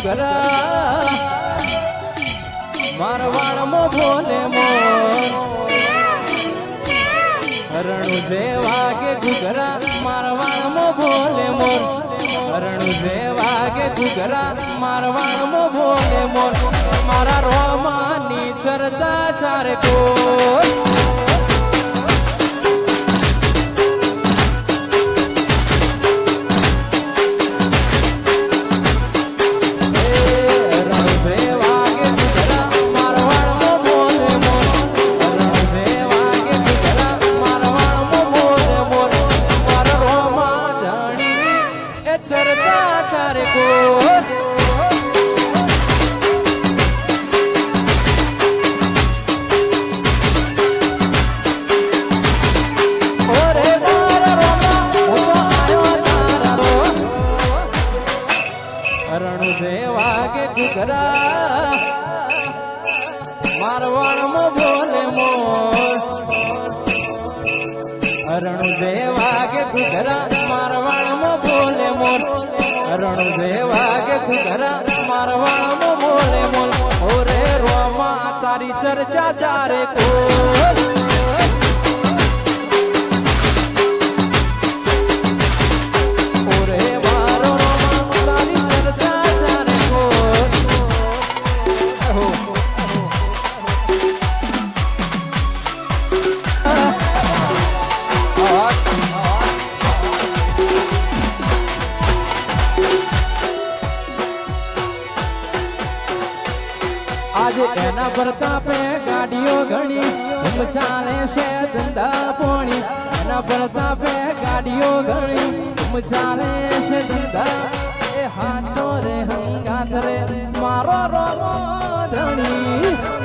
ઘુઘરા મારવાડમાં ભોલે મોર રણુ જેવા કે ઘુઘરા મારવાડમાં ભોલે મોર રણુ જેવા કે ઘુઘરા મારવાડમાં ભોલે મોર મારા રોમાની ચર્ચા ચારે કોર ચર્ચા ચારે કોર ઓરે મારા રોમા હું તો આયો તારા રણુ જેવા કે ઘુઘરા મારવાડમાં ભોલે મોર રણુ જેવા કે ઘુઘરા મારવાડમાં ભોલે મોર રણુ જેવા કે ઘુઘરા મારવાડમાં ભોલે મોર ઓરે રોમા તારી ચર્ચા ચારે કોર ઓરે મારો રોમા તારી ચર્ચા ચારે કોર આજે એના પ્રતાપે ગાડીઓ ઘણી ધૂમ ચાલે છે ધંધા પોણી એના પ્રતાપે ગાડીઓ ઘણી ધૂમ ચાલે છે ધંધા એ હાથો રે હંગાથ રે મારો રોમો ધણી